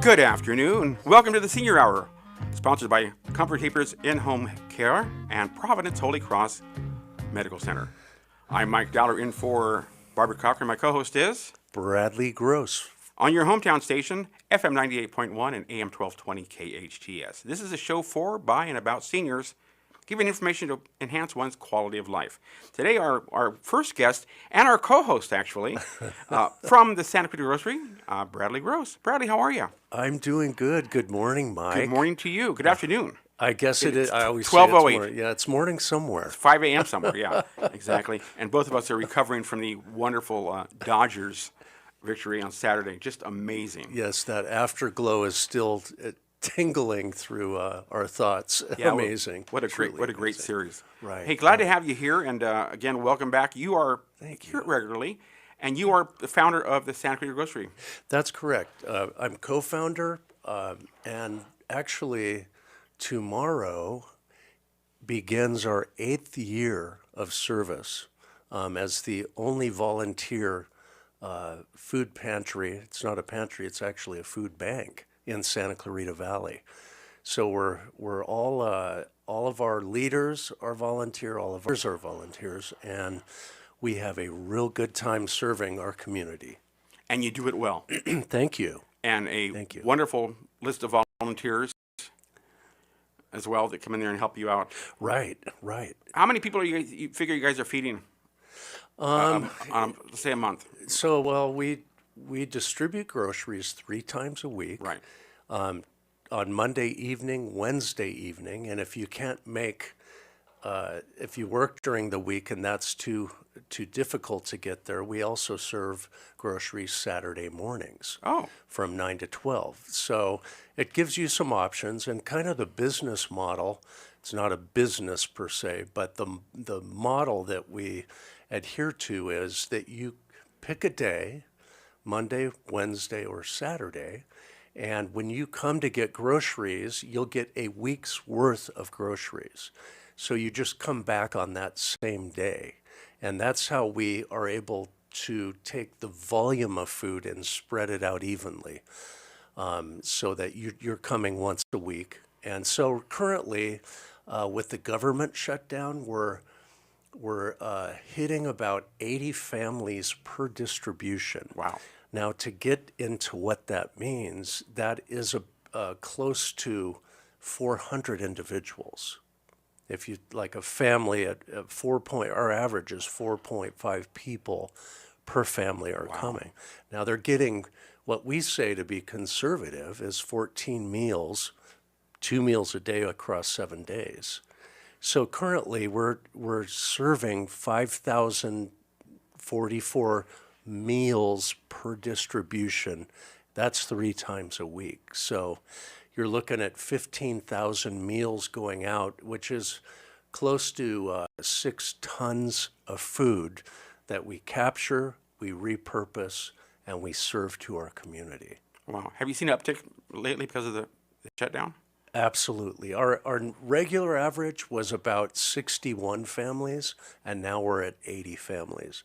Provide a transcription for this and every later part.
Good afternoon. Welcome to the Senior Hour, sponsored by Comfort Keepers In-Home Care and Providence Holy Cross Medical Center. I'm Mike Dowler in for Barbara Cochran. My co-host is Bradley Grose. On your hometown station, FM 98.1 and AM 1220 KHTS. This is a show for, by, and about seniors, giving information to enhance one's quality of life. Today, our first guest, and our co-host, actually, from the Santa Clarita Grocery, Bradley Grose. Bradley, how are you? I'm doing good. Good morning, Mike. Good morning to you. Good afternoon. I guess it is. I always say 12:08. it's morning somewhere. 5 a.m. somewhere, yeah, exactly. And both of us are recovering from the wonderful Dodgers victory on Saturday. Just amazing. Yes, that afterglow is still tingling through our thoughts. Yeah, amazing. What a great series. Right. Hey, glad to have you here, and again, welcome back. You are here regularly, and you are the founder of the Santa Clarita Grocery. That's correct. I'm co-founder, and actually, tomorrow begins our 8th year of service as the only volunteer food pantry. It's not a pantry; it's actually a food bank in Santa Clarita Valley. So we're all of our leaders are volunteer, all of ours are volunteers, and we have a real good time serving our community. And you do it well. Thank you. And wonderful list of volunteers as well that come in there and help you out. Right. How many people you figure you guys are feeding? Let's say a month. So, well, we distribute groceries 3 times a week. Right. On Monday evening, Wednesday evening, and if you can't make, if you work during the week and that's too difficult to get there, we also serve groceries Saturday mornings. From 9 to 12. So it gives you some options, and kind of the business model. It's not a business per se, but the model that we adhere to is that you pick a day, Monday, Wednesday, or Saturday, and when you come to get groceries, you'll get a week's worth of groceries. So you just come back on that same day. And that's how we are able to take the volume of food and spread it out evenly, so that you're coming once a week. And so currently, with the government shutdown, we're hitting about 80 families per distribution. Wow. Now, to get into what that means, that is close to 400 individuals. If you like a family at our average is 4.5 people per family are coming. Now they're getting what we say to be conservative is 14 meals, 2 meals a day across 7 days. So currently we're serving 5,044 meals per distribution. That's 3 times a week. So you're looking at 15,000 meals going out, which is close to 6 tons of food that we capture, we repurpose, and we serve to our community. Wow. Have you seen an uptick lately because of the shutdown? Absolutely. Our regular average was about 61 families, and now we're at 80 families.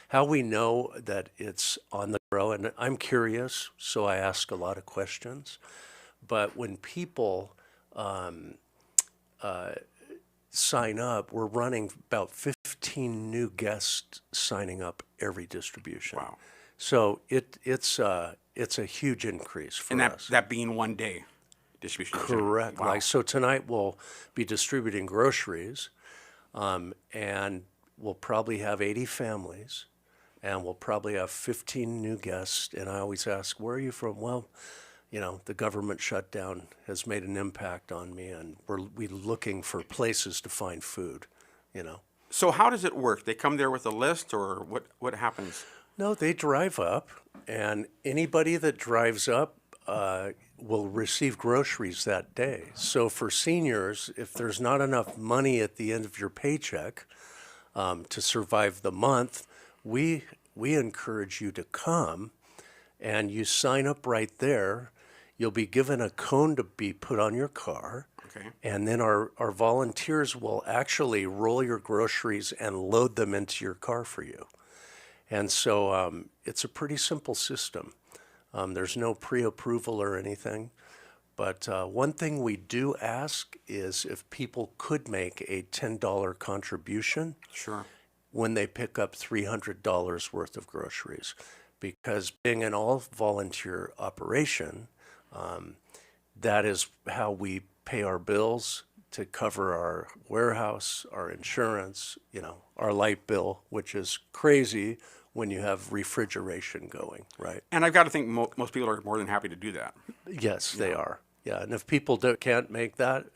How we know that it's on the grow, and I'm curious, so I ask a lot of questions. But when people sign up, we're running about 15 new guests signing up every distribution. Wow. So it's a huge increase for us. And that being 1 day distribution. Correct. Wow. So tonight we'll be distributing groceries, and we'll probably have 80 families, and we'll probably have 15 new guests. And I always ask, where are you from? Well, the government shutdown has made an impact on me, and we're looking for places to find food, So how does it work? They come there with a list, or what happens? No, they drive up, and anybody that drives up will receive groceries that day. So for seniors, if there's not enough money at the end of your paycheck to survive the month, we encourage you to come, and you sign up right there. You'll be given a cone to be put on your car. Okay. And then our volunteers will actually roll your groceries and load them into your car for you. And so it's a pretty simple system. There's no pre-approval or anything. But one thing we do ask is if people could make a $10 contribution Sure. when they pick up $300 worth of groceries. Because being an all-volunteer operation, that is how we pay our bills to cover our warehouse, our insurance, our light bill, which is crazy when you have refrigeration going, right? And I've got to think most people are more than happy to do that. Yes, they are. Yeah, and if people can't make that,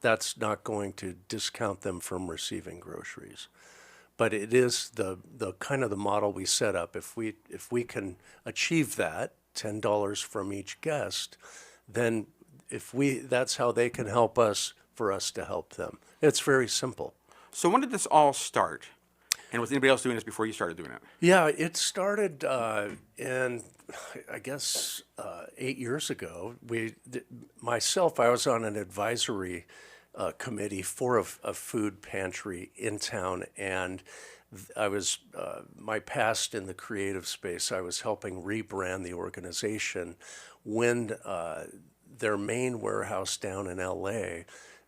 that's not going to discount them from receiving groceries. But it is the kind of the model we set up. If we can achieve that, $10 from each guest, then that's how they can help us for us to help them. It's very simple. So when did this all start? And was anybody else doing this before you started doing it? Yeah, it started in, I guess, 8 years ago. I was on an advisory committee for a food pantry in town, and I was, my past in the creative space, I was helping rebrand the organization when their main warehouse down in LA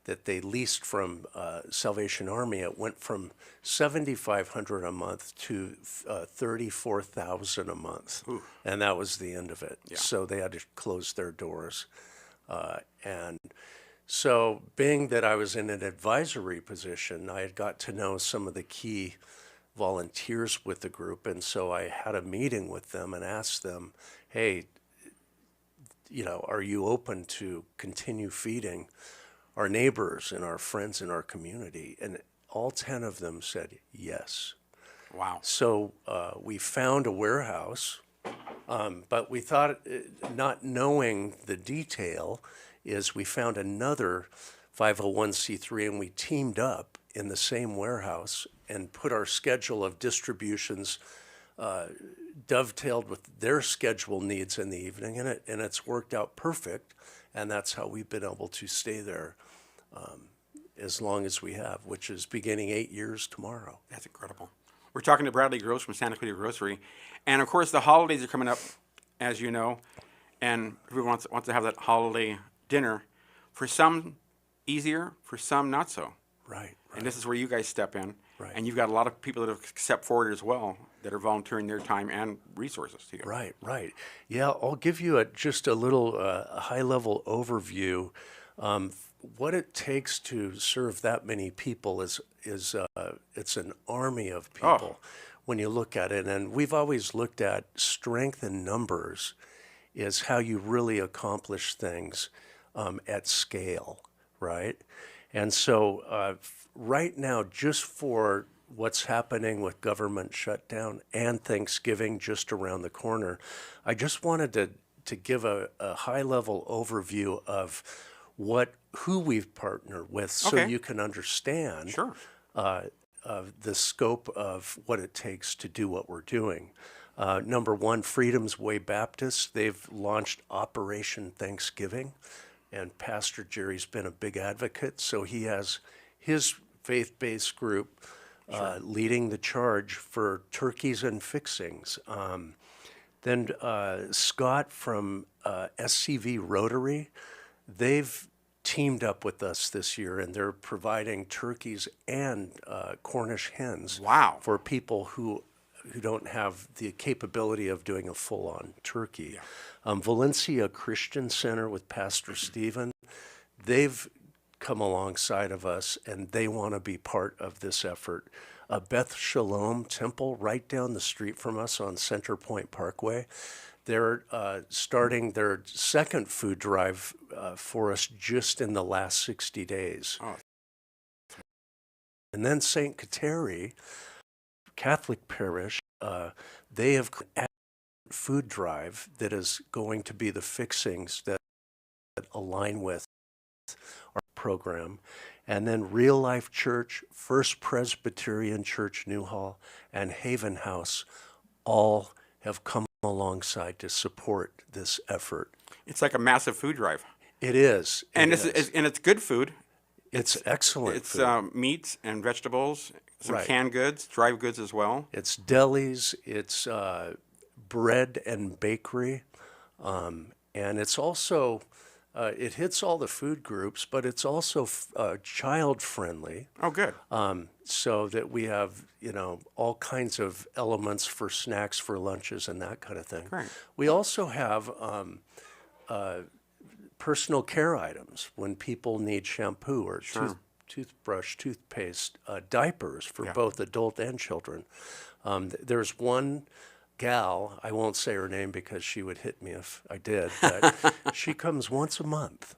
that they leased from Salvation Army, it went from $7,500 a month to $34,000 a month. Ooh. And that was the end of it. Yeah. So they had to close their doors. And so being that I was in an advisory position, I had got to know some of the key volunteers with the group. And so I had a meeting with them and asked them, hey, are you open to continue feeding our neighbors and our friends in our community? And all 10 of them said yes. Wow. So we found a warehouse, but we thought, not knowing the detail, is we found another 501c3 and we teamed up in the same warehouse and put our schedule of distributions dovetailed with their schedule needs in the evening, and it's worked out perfect, and that's how we've been able to stay there as long as we have, which is beginning 8 years tomorrow. That's incredible. We're talking to Bradley Grose from Santa Clarita Grocery, and of course the holidays are coming up, as you know, and everyone wants to have that holiday dinner. For some, easier. For some, not so. Right. And this is where you guys step in. Right. And you've got a lot of people that have stepped forward as well that are volunteering their time and resources to you. Right. Yeah, I'll give you just a little high-level overview. What it takes to serve that many people is it's an army of people when you look at it. And we've always looked at strength in numbers is how you really accomplish things at scale, right? And so right now, just for what's happening with government shutdown and Thanksgiving just around the corner, I just wanted to give a high-level overview of who we've partnered with, so you can understand Sure. The scope of what it takes to do what we're doing. Number one, Freedom's Way Baptist. They've launched Operation Thanksgiving, and Pastor Jerry's been a big advocate, so he has his faith-based group leading the charge for turkeys and fixings. Then Scott from SCV Rotary, they've teamed up with us this year, and they're providing turkeys and Cornish hens. Wow. For people who don't have the capability of doing a full-on turkey. Yeah. Valencia Christian Center with Pastor Stephen, they've come alongside of us, and they want to be part of this effort. Beth Shalom Temple, right down the street from us on Center Point Parkway, they're starting their second food drive for us just in the last 60 days. Oh. And then St. Kateri Catholic Parish, they have a food drive that is going to be the fixings that align with our program. And then Real Life Church, First Presbyterian Church Newhall, and Haven House all have come alongside to support this effort. It's like a massive food drive. It is. And it's good food. It's excellent It's food. Meats and vegetables, some Right. canned goods, dry goods as well. It's delis, it's bread and bakery, and it's also it hits all the food groups, but it's also child friendly. Oh, good. So that we have, all kinds of elements for snacks, for lunches, and that kind of thing. Great. We also have personal care items when people need shampoo or toothbrush, toothpaste, diapers for Yeah. both adult and children. There's one gal, I won't say her name because she would hit me if I did, but she comes once a month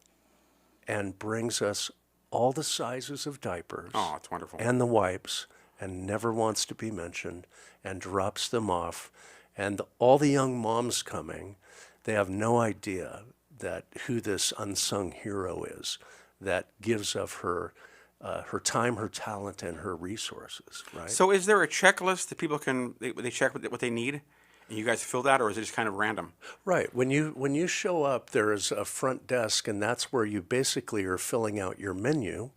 and brings us all the sizes of diapers Oh, it's wonderful. and the wipes and never wants to be mentioned and drops them off. And all the young moms coming, they have no idea that who this unsung hero is that gives of her time, her talent, and her resources, right? So is there a checklist that people they check what they need, and you guys fill that, or is it just kind of random? Right. When you show up, there is a front desk, and that's where you basically are filling out your menu.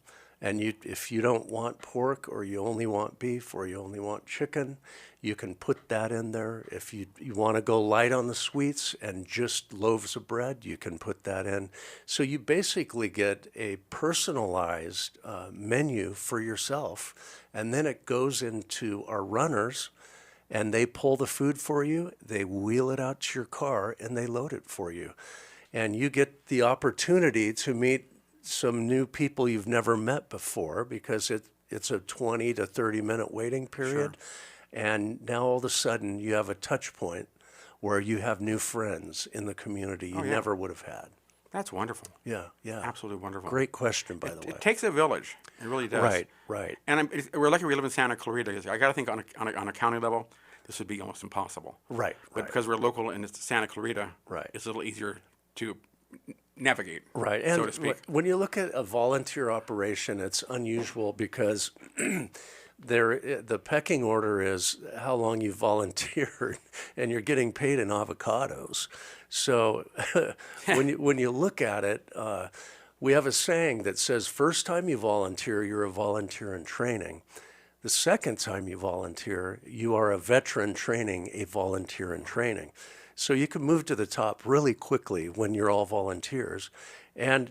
And if you don't want pork, or you only want beef, or you only want chicken, you can put that in there. If you want to go light on the sweets and just loaves of bread, you can put that in. So you basically get a personalized menu for yourself, and then it goes into our runners, and they pull the food for you, they wheel it out to your car, and they load it for you. And you get the opportunity to meet some new people you've never met before because it's a 20 to 30-minute waiting period. And now all of a sudden you have a touch point where you have new friends in the community you never would have had. That's wonderful. Yeah, yeah. Absolutely wonderful. Great question, by the way. It takes a village. It really does. Right, right. And we're lucky we live in Santa Clarita. I got to think on a county level, this would be almost impossible. Right, But right. because we're local and it's Santa Clarita, Right. it's a little easier to navigate, Right, and so to speak. when you look at a volunteer operation, it's unusual because the pecking order is how long you volunteered, and you're getting paid in avocados. So when you look at it, we have a saying that says, first time you volunteer, you're a volunteer in training. The second time you volunteer, you are a veteran training a volunteer in training. So you can move to the top really quickly when you're all volunteers. And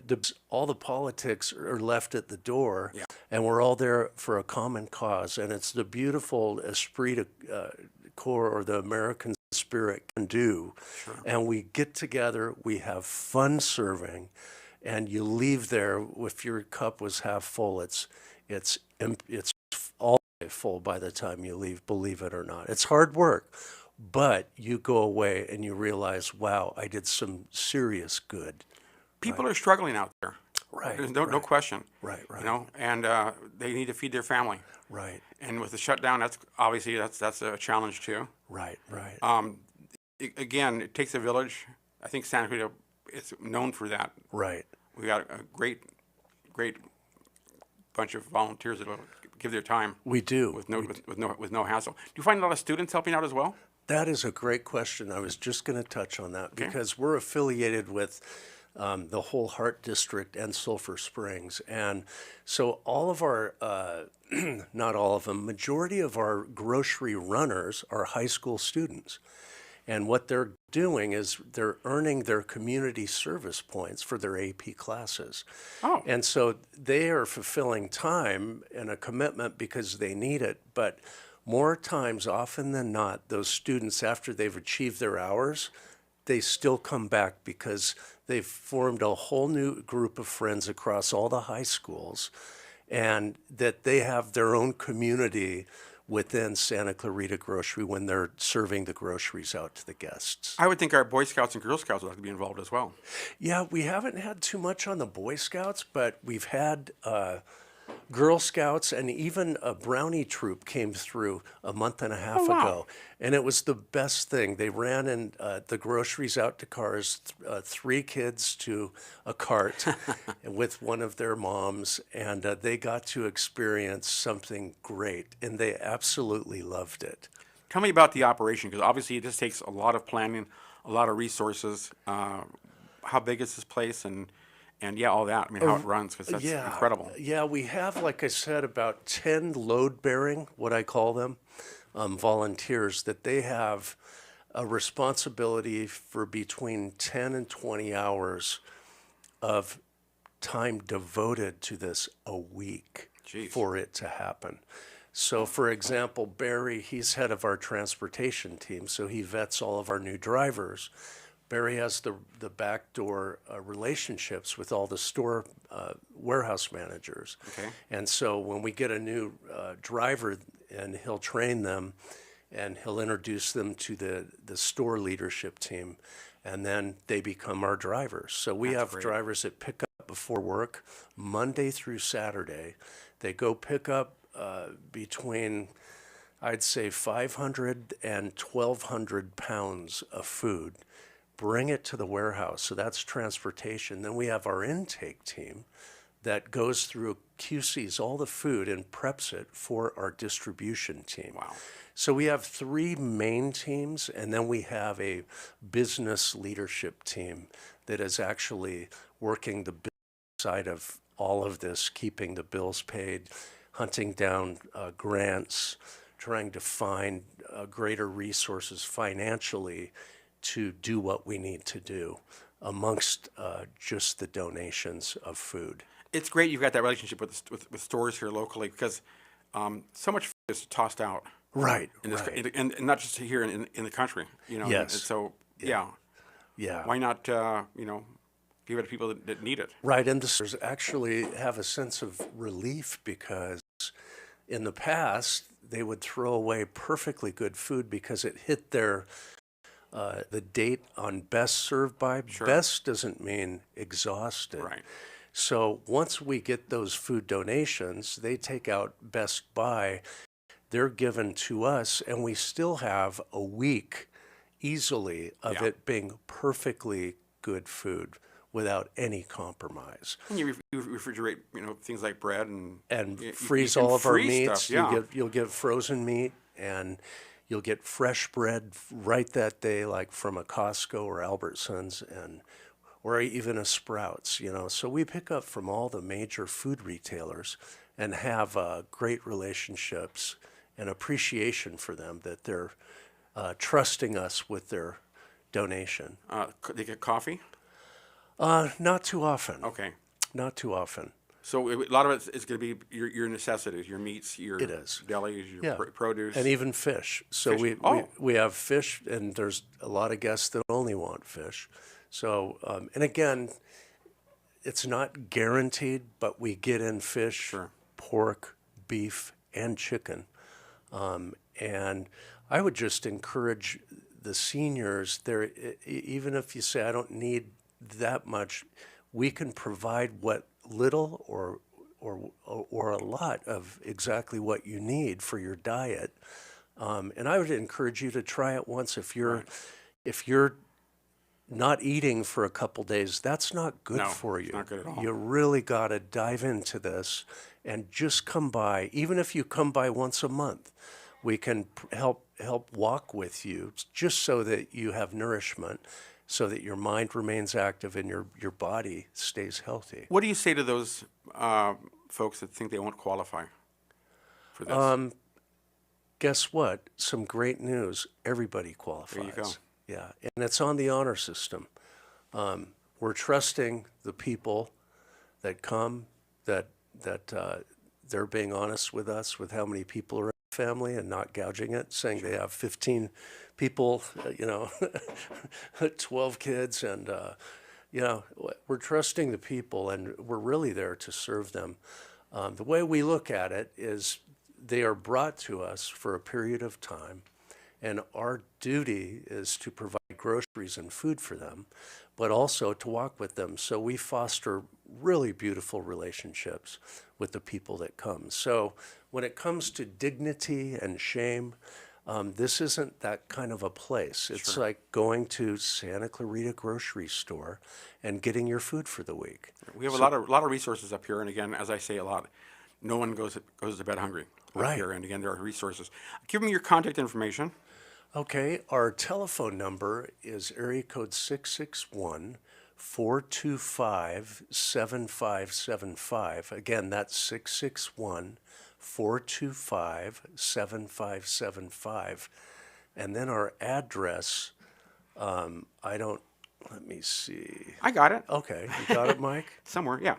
all the politics are left at the door, and we're all there for a common cause. And it's the beautiful esprit de corps, or the American spirit, can do. And we get together, we have fun serving, and you leave there, if your cup was half full, it's all full by the time you leave, believe it or not. It's hard work. But you go away and you realize, wow, I did some serious good. People are struggling out there. Right. There's no question. Right, right. And they need to feed their family. Right, And with the shutdown, that's obviously that's a challenge too. right, right. Again, it takes a village. I think Santa Clarita is known for that. Right. We got a great bunch of volunteers that will give their time We do. with no hassle. Do you find a lot of students helping out as well? That is a great question. I was just going to touch on that because we're affiliated with the whole Heart District and Sulphur Springs. And so all of our, not all of them, majority of our grocery runners are high school students. And what they're doing is they're earning their community service points for their AP classes. Oh. And so they are fulfilling time and a commitment because they need it. But more times, often than not, those students, after they've achieved their hours, they still come back because they've formed a whole new group of friends across all the high schools, and that they have their own community within Santa Clarita Grocery when they're serving the groceries out to the guests. I would think our Boy Scouts and Girl Scouts would have to be involved as well. Yeah, we haven't had too much on the Boy Scouts, but we've had Girl Scouts, and even a brownie troop came through a month and a half ago. And it was the best thing. They ran in the groceries out to cars, 3 kids to a cart with one of their moms, and they got to experience something great, and they absolutely loved it. Tell me about the operation, because obviously this takes a lot of planning, a lot of resources. How big is this place, and yeah, all that. I mean, how it runs, because that's incredible. Yeah, we have, like I said, about 10 load-bearing, what I call them, volunteers that they have a responsibility for between 10 and 20 hours of time devoted to this a week Jeez. for it to happen. So, for example, Barry, he's head of our transportation team, so he vets all of our new drivers. Barry has the backdoor relationships with all the store warehouse managers. Okay. And so when we get a new driver, and he'll train them, and he'll introduce them to the store leadership team, and then they become our drivers. So we have great. drivers that pick up before work Monday through Saturday. They go pick up between, I'd say, 500 and 1,200 pounds of food, bring it to the warehouse. So that's transportation. Then we have our intake team that goes through, QCs all the food and preps it for our distribution team. Wow. So we have three main teams, and then we have a business leadership team that is actually working the business side of all of this, keeping the bills paid, hunting down grants, trying to find greater resources financially to do what we need to do amongst just the donations of food. It's great you've got that relationship with stores here locally, because so much food is tossed out. Right, In this, right. and not just here in the country, you know. Yes. And so, yeah. Yeah. Why not, give it to people that need it? Right, and the stores actually have a sense of relief because in the past they would throw away perfectly good food because it hit their the date on best served by. Sure. Best doesn't mean exhausted. Right. So once we get those food donations, they take out best by. They're given to us, and we still have a week easily of Yeah. it being perfectly good food without any compromise. And you refrigerate, things like bread And you freeze can all of our freeze meats. stuff, yeah. You'll get frozen meat, and you'll get fresh bread right that day, like from a Costco or Albertsons, or even a Sprouts. So we pick up from all the major food retailers and have great relationships and appreciation for them that they're trusting us with their donation. They get coffee. Not too often. Okay. Not too often. So a lot of it is going to be your necessities, your meats, your It is. delis, your Yeah. produce. And even fish. So Fish. Oh. we have fish, and there's a lot of guests that only want fish. So, and again, it's not guaranteed, but we get in fish, Sure. pork, beef, and chicken. And I would just encourage the seniors there, even if you say, I don't need that much, we can provide what little or a lot of exactly what you need for your diet. And I would encourage you to try it once. If you're not eating for a couple days, that's not good No, for you. it's not good at all. You really got to dive into this and just come by. Even if you come by once a month, we can help walk with you just so that you have nourishment, so that your mind remains active and your body stays healthy. What do you say to those folks that think they won't qualify for this? Guess what? Some great news. Everybody qualifies. There you go. Yeah, and it's on the honor system. We're trusting the people that come, that they're being honest with us with how many people are in the family and not gouging it, saying they have 15 people, 12 kids, and we're trusting the people, and we're really there to serve them. The way we look at it is they are brought to us for a period of time, and our duty is to provide groceries and food for them, but also to walk with them. So we foster really beautiful relationships with the people that come. So when it comes to dignity and shame, this isn't that kind of a place. It's Sure. like going to Santa Clarita Grocery store and getting your food for the week. We have a lot of resources up here, and again, as I say a lot, no one goes to bed hungry up Right. here. And again, there are resources. Give me your contact information. Okay, our telephone number is area code 661-425-7575. Again, that's 661-425-7575. And then our address, let me see. I got it. Okay, you got it, Mike? Somewhere, yeah.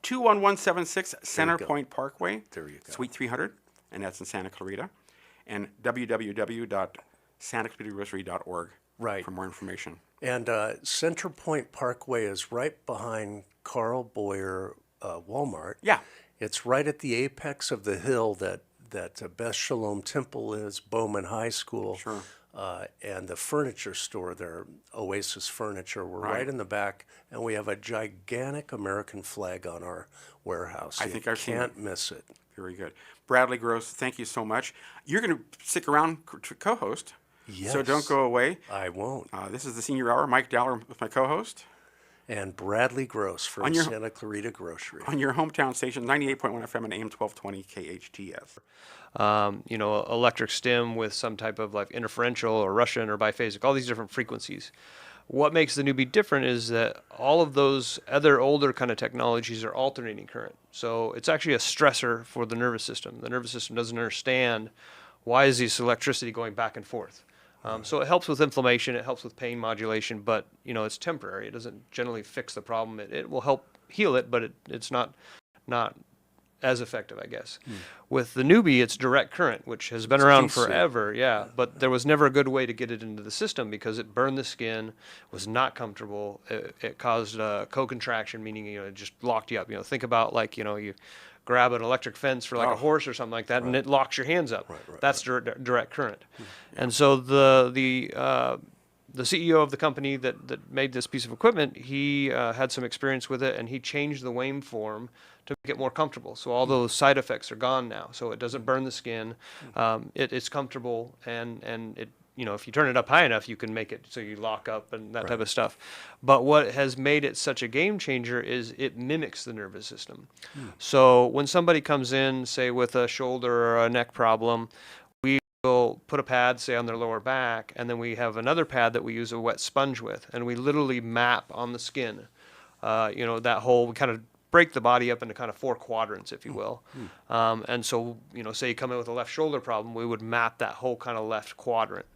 21176 Center go. Point Parkway, There you go. Suite 300, and that's in Santa Clarita. And www.santaclaritagrocery.org Right. for more information. And Center Point Parkway is right behind Carl Boyer Walmart. Yeah. It's right at the apex of the hill that Beth Shalom Temple is, Bowman High School. Sure. And the furniture store there, Oasis Furniture. We're Right. right in the back, and we have a gigantic American flag on our warehouse. I think I've seen can't miss it. Very good. Bradley Grose, thank you so much. You're going to stick around to co-host. Yes. So don't go away. I won't. This is the Senior Hour. Mike Dowler with my co-host And Bradley Gross from On your- Santa Clarita Grocery. on your hometown station, 98.1 FM and AM 1220 KHTS. Electric stim with some type of like interferential or Russian or biphasic, all these different frequencies. What makes the Neubie different is that all of those other older kind of technologies are alternating current. So it's actually a stressor for the nervous system. The nervous system doesn't understand why is this electricity going back and forth. So it helps with inflammation, it helps with pain modulation, but it's temporary. It doesn't generally fix the problem. It will help heal it, but it's not as effective, I guess. With the Neubie, it's direct current, which has been around DC. forever, yeah. But there was never a good way to get it into the system because it burned the skin, was not comfortable. It caused co-contraction, meaning it just locked you up. Think about you grab an electric fence for like a horse or something like that, and it locks your hands up. That's direct current. And so the CEO of the company that made this piece of equipment, he had some experience with it, and he changed the waveform to make it more comfortable. So all those side effects are gone now. So it doesn't burn the skin. It's comfortable, and it if you turn it up high enough, you can make it so you lock up and that type of stuff. But what has made it such a game changer is it mimics the nervous system. So when somebody comes in, say with a shoulder or a neck problem, we'll put a pad, say, on their lower back, and then we have another pad that we use a wet sponge with, and we literally map on the skin, that whole, we kind of break the body up into kind of 4 quadrants, if you will. And so, say you come in with a left shoulder problem, we would map that whole kind of left quadrant.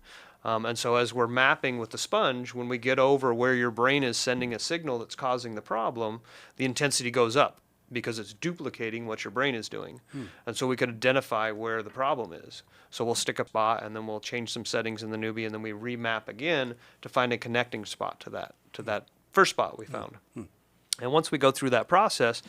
And so as we're mapping with the sponge, when we get over where your brain is sending a signal that's causing the problem, the intensity goes up, because it's duplicating what your brain is doing. And so we can identify where the problem is. So we'll stick a spot, and then we'll change some settings in the Neubie, and then we remap again to find a connecting spot to that first spot we found. And once we go through that process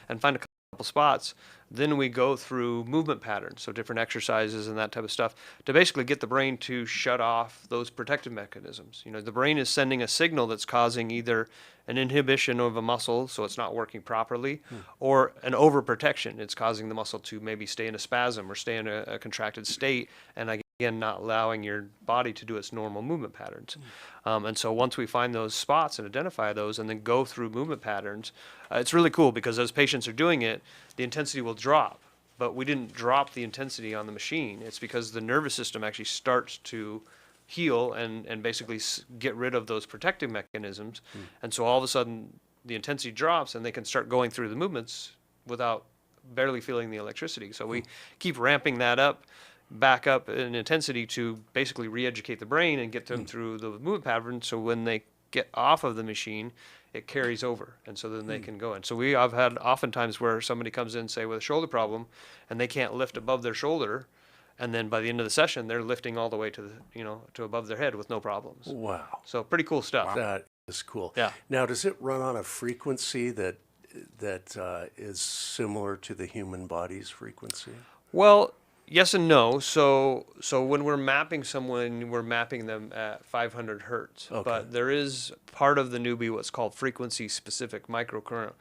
and find a couple spots, then we go through movement patterns, so different exercises and that type of stuff, to basically get the brain to shut off those protective mechanisms. The brain is sending a signal that's causing either an inhibition of a muscle, so it's not working properly, or an overprotection. It's causing the muscle to maybe stay in a spasm or stay in a contracted state, and again, not allowing your body to do its normal movement patterns. And so once we find those spots and identify those and then go through movement patterns, it's really cool because as patients are doing it, the intensity will drop. But we didn't drop the intensity on the machine. It's because the nervous system actually starts to heal and basically get rid of those protective mechanisms. And so all of a sudden the intensity drops and they can start going through the movements without barely feeling the electricity. So we keep ramping that up, back up in intensity to basically re-educate the brain and get them through the movement pattern, so when they get off of the machine, it carries over, and so then they can go in. So I've had oftentimes where somebody comes in, say, with a shoulder problem, and they can't lift above their shoulder, and then by the end of the session, they're lifting all the way to to above their head with no problems. Wow. So pretty cool stuff. That is cool. Yeah. Now, does it run on a frequency that is similar to the human body's frequency? Well, yes and no. So when we're mapping someone, we're mapping them at 500 hertz. Okay. But there is part of the Neubie what's called frequency-specific microcurrent,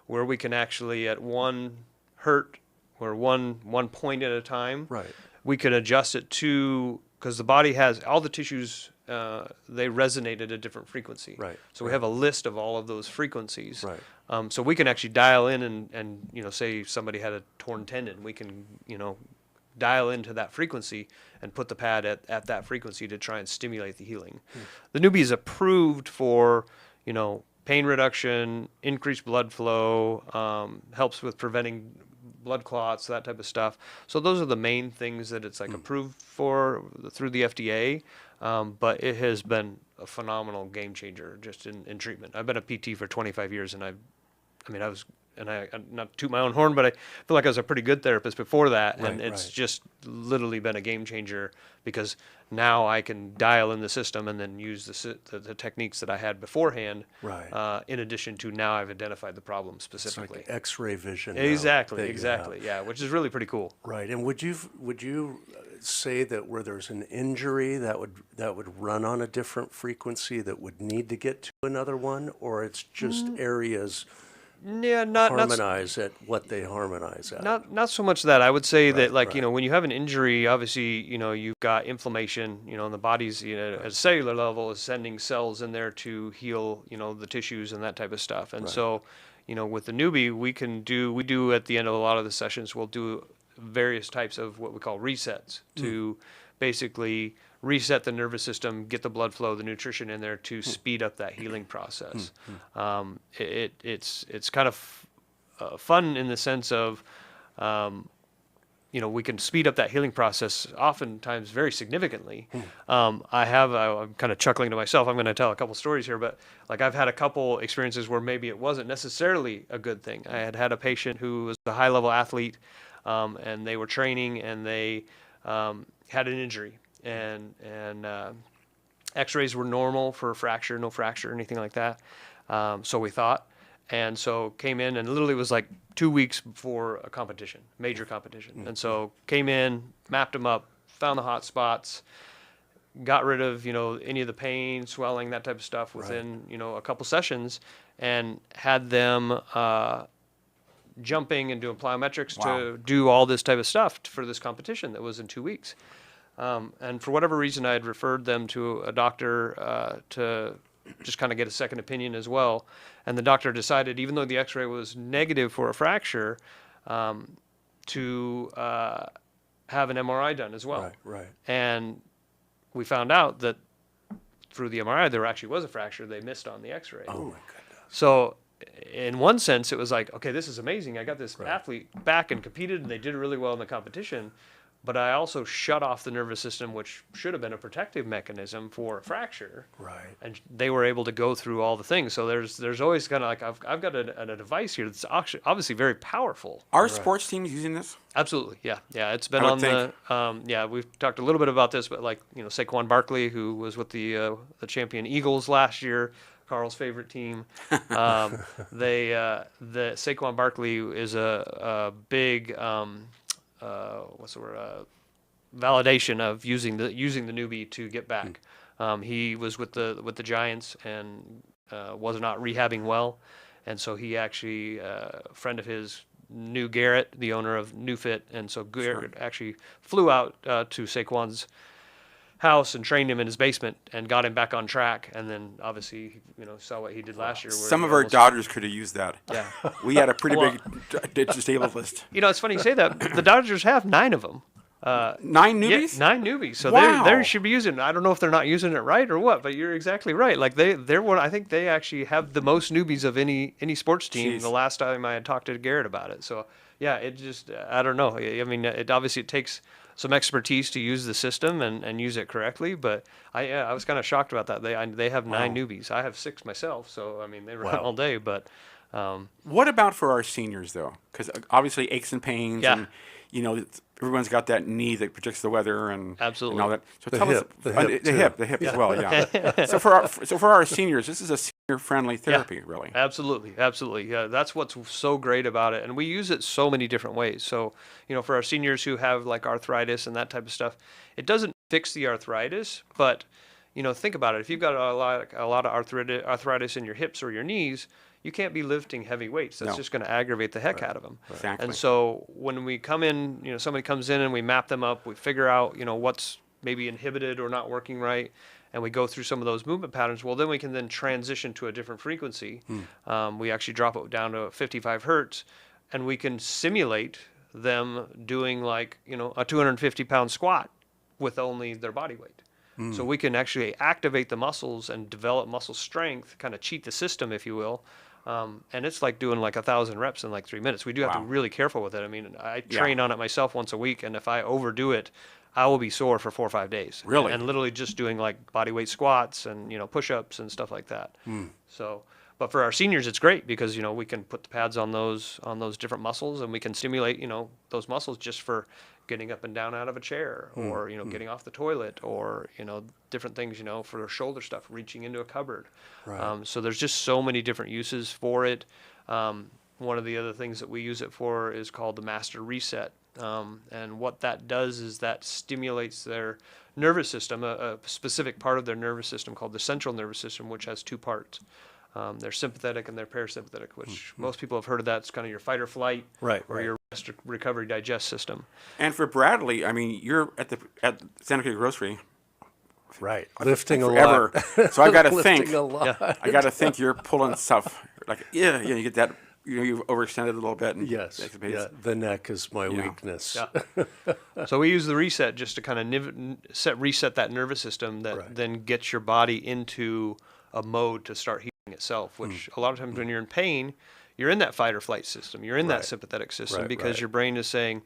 where we can actually at 1 hertz or one point at a time, Right. we could adjust it to, because the body has all the tissues, they resonate at a different frequency. Right, So we have a list of all of those frequencies. Right. So we can actually dial in and say somebody had a torn tendon, we can dial into that frequency and put the pad at that frequency to try and stimulate the healing. The Neubie is approved for pain reduction, increased blood flow, helps with preventing blood clots, that type of stuff. So those are the main things that it's like approved for through the FDA. But it has been a phenomenal game changer just in treatment. I've been a PT for 25 years, and I was, and I not toot my own horn, but I feel like I was a pretty good therapist before that, and it's just literally been a game changer because now I can dial in the system and then use the techniques that I had beforehand. Right. In addition to now I've identified the problem It's specifically. like X-ray vision. now Exactly, that you exactly, have. yeah, which is really pretty cool. Right. And would you say that where there's an injury that would run on a different frequency that would need to get to another one, or it's just areas Yeah, not harmonize at what they harmonize at? Not so much that. I would say that, Right, like, right. when you have an injury, obviously, you've got inflammation, and the body's, at a cellular level is sending cells in there to heal, the tissues and that type of stuff. And so, with the Neubie, we do at the end of a lot of the sessions, we'll do various types of what we call resets to basically reset the nervous system, get the blood flow, the nutrition in there to speed up that healing process. It's kind of fun in the sense of, we can speed up that healing process oftentimes very significantly. I'm kind of chuckling to myself. I'm going to tell a couple stories here, but like I've had a couple experiences where maybe it wasn't necessarily a good thing. I had a patient who was a high level athlete, and they were training and they had an injury. And x-rays were normal for a fracture, no fracture, anything like that. So we thought, and so came in and literally was like 2 weeks before a competition, major competition. And so came in, mapped them up, found the hot spots, got rid of, any of the pain, swelling, that type of stuff within, a couple sessions, and had them, jumping and doing plyometrics to do all this type of stuff for this competition that was in 2 weeks. And for whatever reason, I had referred them to a doctor to just kind of get a second opinion as well. And the doctor decided, even though the x-ray was negative for a fracture, to have an MRI done as well. Right. And we found out that through the MRI, there actually was a fracture they missed on the x-ray. Oh, my goodness. So in one sense, it was like, okay, this is amazing. I got this athlete back and competed, and they did really well in the competition. But I also shut off the nervous system, which should have been a protective mechanism for a fracture. Right. And they were able to go through all the things. So there's always kind of like, I've got a device here that's obviously very powerful. Are sports teams using this? Absolutely, yeah. It's been I on would the, we've talked a little bit about this, but like, Saquon Barkley, who was with the champion Eagles last year, Carl's favorite team. The Saquon Barkley is a big, what's the word? Validation of using the Neubie to get back. He was with the Giants and was not rehabbing well, and so he actually a friend of his knew Garrett, the owner of NewFit, and so Garrett actually flew out to Saquon's house and trained him in his basement and got him back on track. And then obviously, saw what he did last year. Where Some of our Dodgers could have used that. Yeah. We had a pretty big disabled list. It's funny you say that. The Dodgers have 9 of them. 9 Neubies? Yeah, 9 Neubies. So Wow. they should be using it. I don't know if they're not using it right or what, but you're exactly right. Like they're one. I think they actually have the most Neubies of any sports team. Jeez. The last time I had talked to Garrett about it. So yeah, it just I don't know. I mean, it obviously takes some expertise to use the system and use it correctly. But I was kind of shocked about that. They have 9 Neubies. I have 6 myself. So I mean, they run all day. But What about for our seniors, though? Because obviously aches and pains, and everyone's got that knee that predicts the weather and Absolutely. and all that. So The tell hip, us the hip, the too. hip as well, yeah. So for our seniors, this is a senior-friendly therapy, really. Absolutely. Yeah, that's what's so great about it, and we use it so many different ways. So, for our seniors who have like arthritis and that type of stuff, it doesn't fix the arthritis, but think about it. If you've got a lot of arthritis in your hips or your knees, you can't be lifting heavy weights. That's just going to aggravate the heck out of them. Exactly. And so when we come in, somebody comes in and we map them up, we figure out, what's maybe inhibited or not working right, and we go through some of those movement patterns. Well, then we can then transition to a different frequency. We actually drop it down to 55 hertz, and we can simulate them doing like, a 250-pound squat with only their body weight. So we can actually activate the muscles and develop muscle strength, kind of cheat the system, if you will, And it's like doing like 1,000 reps in like 3 minutes. We do have to Wow. be really careful with it. I mean, I Yeah. train on it myself once a week, and if I overdo it, I will be sore for 4 or 5 days. Really? And literally just doing like body weight squats and, push-ups and stuff like that. So, but for our seniors, it's great because, we can put the pads on those different muscles, and we can stimulate, those muscles just for getting up and down out of a chair, or, getting off the toilet, or, different things, for shoulder stuff, reaching into a cupboard. Right. So there's just so many different uses for it. One of the other things that we use it for is called the master reset. And what that does is that stimulates their nervous system, a specific part of their nervous system called the central nervous system, which has 2 parts. Their sympathetic and their parasympathetic, which most people have heard of that. It's kind of your fight or flight, Right, or right. your rest, recovery, digest system. And for Bradley, I mean, you're at Santa Clarita Grocery Right. Lifting a forever, lot. so I got to Lifting think. a lot. I got to think you're pulling stuff like you get that. You've overextended a little bit. And Yes. it's- Yeah. The neck is my Yeah. weakness. Yeah. So we use the reset just to kind of reset that nervous system that Right. then gets your body into a mode to start healing itself, which a lot of times when you're in pain, you're in that fight or flight system. You're in that Right. sympathetic system Right, because right. your brain is saying,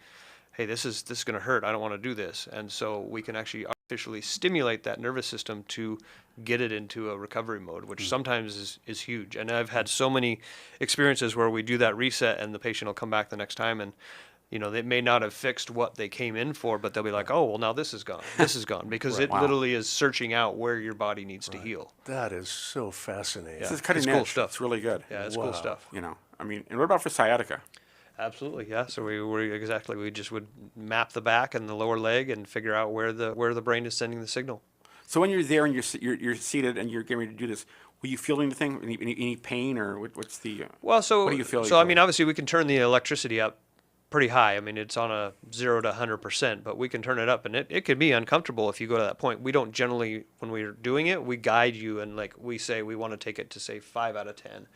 hey, this is going to hurt. I don't want to do this. And so we can actually artificially stimulate that nervous system to get it into a recovery mode, which sometimes is huge. And I've had so many experiences where we do that reset and the patient will come back the next time and they may not have fixed what they came in for, but they'll be like, oh, well, now this is gone. This is gone because it Wow. literally is searching out where your body needs to heal. That is so fascinating. This Yeah. is cutting It's edge. cool stuff. It's really good. Yeah, it's Wow. cool stuff. I mean, and what about for sciatica? Absolutely, yeah. So we just would map the back and the lower leg and figure out where the brain is sending the signal. So when you're there and you're seated and you're getting ready to do this, will you feel anything? Any pain or what's the? Well, so What do you feel So I usually? mean, obviously, we can turn the electricity up pretty high. I mean, it's on a 0 to 100%, but we can turn it up, and it could be uncomfortable if you go to that point. We don't generally, when we're doing it, we guide you, and like we say, we want to take it to say 5 out of 10.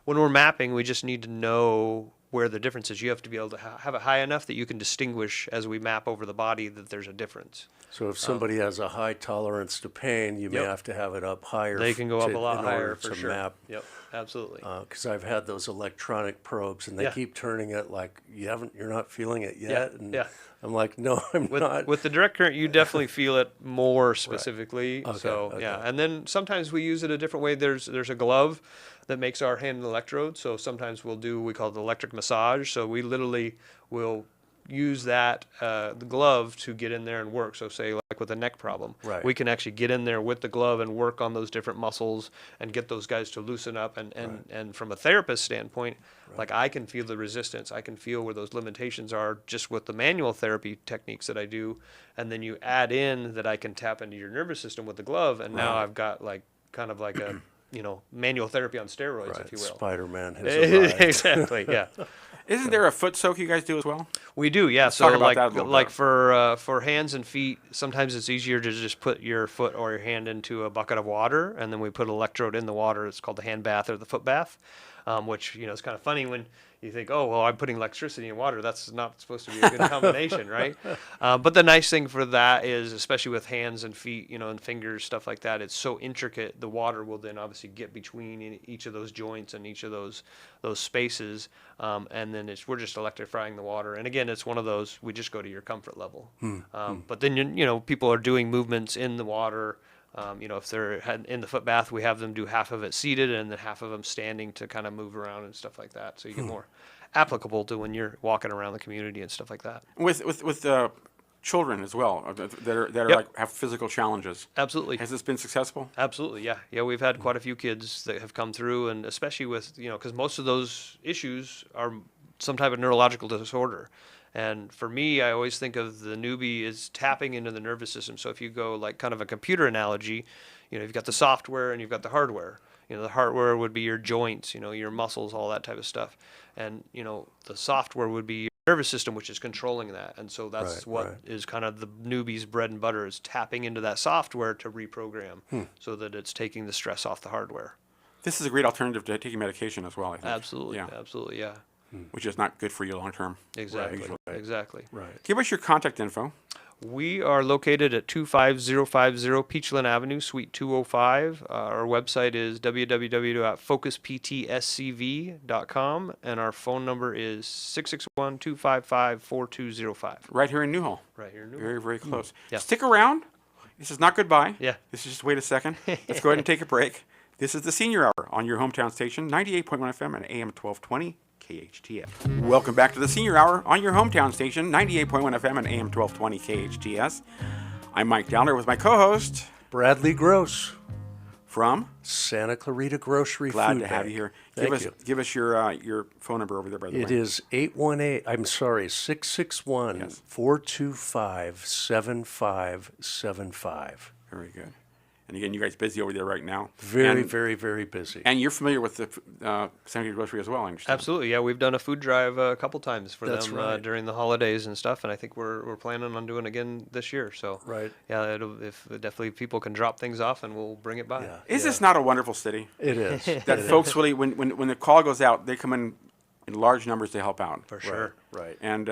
When we're mapping, we just need to know where the difference is. You have to be able to have it high enough that you can distinguish as we map over the body that there's a difference. So if somebody has a high tolerance to pain, you may Yep. have to have it up higher. They can go up a lot in higher order for to sure. map. Yep, absolutely. Because I've had those electronic probes, and they Yeah. keep turning it like you're not feeling it yet. And yeah. I'm like, no, I'm not. With the direct current, you definitely feel it more specifically. Okay, So okay. yeah, and then sometimes we use it a different way. There's a glove that makes our hand an electrode. So sometimes we call it electric massage. So we literally will use that the glove to get in there and work. So say like with a neck problem, Right. we can actually get in there with the glove and work on those different muscles and get those guys to loosen up. And from a therapist standpoint, like I can feel the resistance. I can feel where those limitations are just with the manual therapy techniques that I do. And then you add in that I can tap into your nervous system with the glove. And now I've got like kind of like a, manual therapy on steroids, Right, if you will. Spider-Man has arrived. Exactly, yeah. Isn't there a foot soak you guys do as well? We do, yeah. So talk about like that a little like bit. for hands and feet, sometimes it's easier to just put your foot or your hand into a bucket of water, and then we put an electrode in the water. It's called the hand bath or the foot bath, which is kind of funny when you think, oh well, I'm putting electricity in water. That's not supposed to be a good combination, right? But the nice thing for that is, especially with hands and feet, and fingers, stuff like that, it's so intricate. The water will then obviously get between each of those joints and each of those spaces, and then we're just electrifying the water. And again, it's one of those, we just go to your comfort level. But then people are doing movements in the water. If they're in the foot bath, we have them do half of it seated and then half of them standing to kind of move around and stuff like that. So you get more applicable to when you're walking around the community and stuff like that. With children as well that are Yep. like have physical challenges. Absolutely. Has this been successful? Absolutely, yeah. Yeah, we've had quite a few kids that have come through, and especially with, because most of those issues are some type of neurological disorder. And for me, I always think of the Neubie as tapping into the nervous system. So if you go like kind of a computer analogy, you've got the software and you've got the hardware. The hardware would be your joints, your muscles, all that type of stuff. And, the software would be your nervous system, which is controlling that. And so that's what is kind of the Newbie's bread and butter, is tapping into that software to reprogram so that it's taking the stress off the hardware. This is a great alternative to taking medication as well, I think. Absolutely, Yeah. absolutely, yeah. Which is not good for you long term. Exactly, usually. exactly. Right. Give us your contact info. We are located at 25050 Peachland Avenue, Suite 205. Our website is www.focusptscv.com, and our phone number is 661-255-4205. Right here in Newhall. Right here in Neubie. Very, very close. Yeah. Stick around. This is not goodbye. Yeah. This is just wait a second. Let's go ahead and take a break. This is the Senior Hour on your hometown station, 98.1 FM and AM 1220 KHTS. Welcome back to the Senior Hour on your hometown station, 98.1 FM and AM 1220 KHTS. I'm Mike Dowler with my co-host Bradley Grose, from Santa Clarita Grocery. Glad Food to have Bank. you here. Thank you. Give us your phone number over there, by the way. It is 661-425-7575. Very good. And again, you guys busy over there right now. Very, And- very, very busy. And you're familiar with the Santa Clarita Grocery as well, I understand. Absolutely, yeah. We've done a food drive a couple times for That's them right. during the holidays and stuff, and I think we're planning on doing again this year. So Right. yeah, if definitely people can drop things off, and we'll bring it by. Yeah. Is this not a wonderful city? It is. That folks really, when the call goes out, they come in large numbers to help out. For sure. Right. And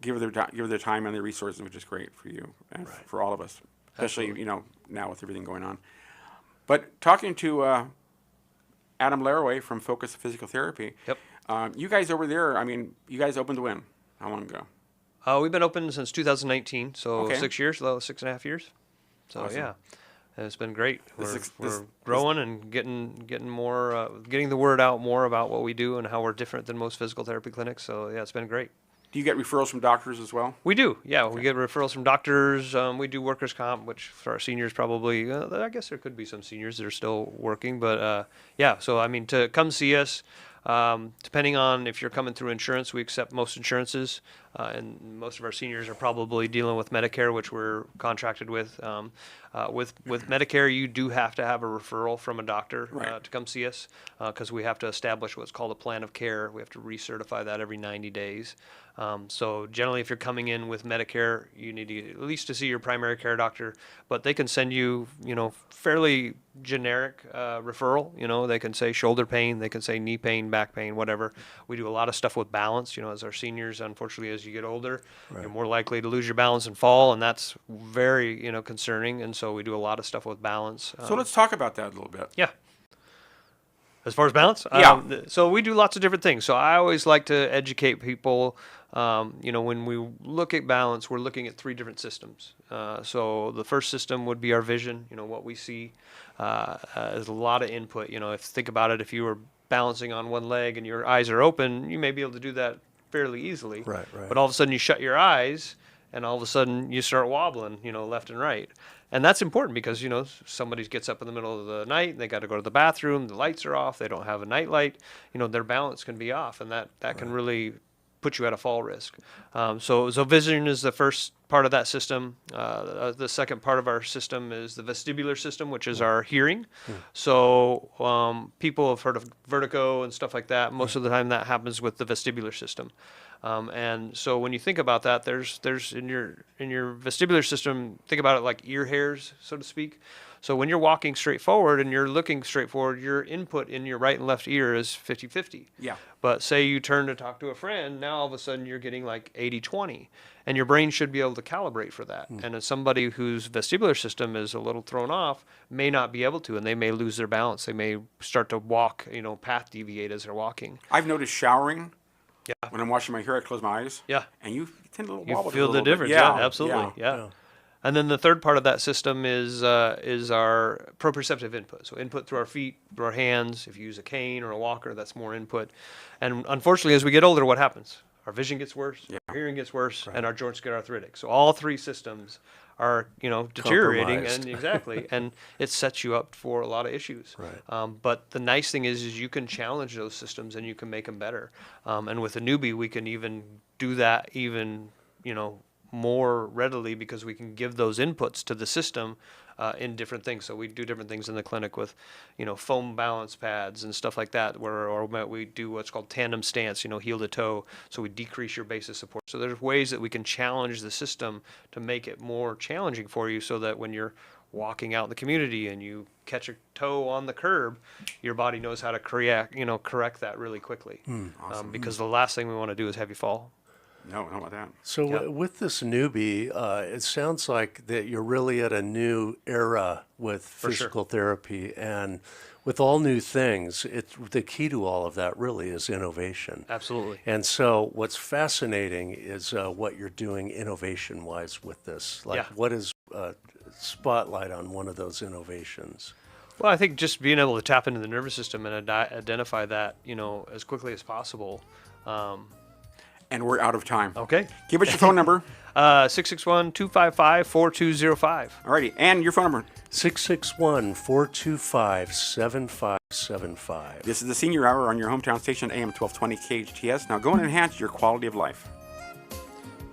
give their time and their resources, which is great for you and for all of us, especially now with everything going on. But talking to Adam Laraway from Focus Physical Therapy, Yep. you guys over there, I mean, you guys opened when? How long ago? We've been open since 2019, so Okay. 6 years, 6.5 years. So Awesome. yeah, and it's been great. This We're growing and getting more, getting the word out more about what we do and how we're different than most physical therapy clinics. So yeah, it's been great. Do you get referrals from doctors as well? We do, yeah. We get referrals from doctors. We do workers' comp, which for our seniors probably, I guess there could be some seniors that are still working. But yeah, so I mean, to come see us, depending on if you're coming through insurance, we accept most insurances. And most of our seniors are probably dealing with Medicare, which we're contracted with. With Medicare, you do have to have a referral from a doctor Right. to come see us because we have to establish what's called a plan of care. We have to recertify that every 90 days. So generally, if you're coming in with Medicare, you need to at least to see your primary care doctor, but they can send you, fairly generic referral. They can say shoulder pain, they can say knee pain, back pain, whatever. We do a lot of stuff with balance. As our seniors, unfortunately, as you get older, you're more likely to lose your balance and fall, and that's very, concerning. And so we do a lot of stuff with balance. So let's talk about that a little bit. Yeah. As far as balance? Yeah. So we do lots of different things. So I always like to educate people. When we look at balance, we're looking at 3 different systems. So the first system would be our vision, what we see. There's a lot of input. Think about it, if you were balancing on one leg and your eyes are open, you may be able to do that fairly easily. Right. But all of a sudden you shut your eyes and all of a sudden you start wobbling, left and right. And that's important because, somebody gets up in the middle of the night and they got to go to the bathroom, the lights are off, they don't have a night light, their balance can be off, and that can really put you at a fall risk. So vision is the first part of that system. The second part of our system is the vestibular system, which is our hearing. So people have heard of vertigo and stuff like that. Most of the time that happens with the vestibular system. And so when you think about that, there's in your vestibular system, think about it like ear hairs, so to speak. So when you're walking straight forward and you're looking straight forward, your input in your right and left ear is 50-50. Yeah. But say you turn to talk to a friend, now all of a sudden you're getting like 80-20. And your brain should be able to calibrate for that. And as somebody whose vestibular system is a little thrown off may not be able to, and they may lose their balance. They may start to walk, path deviate as they're walking. I've noticed showering. Yeah. When I'm washing my hair, I close my eyes. Yeah. And you tend to You wobble feel a the little bit. difference. Yeah, absolutely. Yeah. Yeah. And then the third part of that system is our proprioceptive input. So input through our feet, through our hands. If you use a cane or a walker, that's more input. And unfortunately, as we get older, what happens? Our vision gets worse, our hearing gets worse, and our joints get arthritic. So all 3 systems are, deteriorating, Compromised. and exactly, and it sets you up for a lot of issues. Right. But the nice thing is you can challenge those systems and you can make them better. And with the Neubie, we can even do that even, more readily because we can give those inputs to the system in different things. So we do different things in the clinic with, foam balance pads and stuff like that, or we do what's called tandem stance, heel to toe. So we decrease your base of support. So there's ways that we can challenge the system to make it more challenging for you so that when you're walking out in the community and you catch a toe on the curb, your body knows how to correct that really quickly. Awesome. Because the last thing we want to do is have you fall. No, I don't know about that. So Yeah. with this Neubie, it sounds like that you're really at a new era with sure. physical therapy, and with all new things, the key to all of that really is innovation. Absolutely. And so what's fascinating is what you're doing innovation-wise with this. Like, Yeah. what is spotlight on one of those innovations? Well, I think just being able to tap into the nervous system and identify that, as quickly as possible. And we're out of time. Okay. Give us your phone number. 661-255-4205. Alrighty, and your phone number. 661-425-7575. This is the Senior Hour on your hometown station, AM 1220 KHTS. Now go and enhance your quality of life.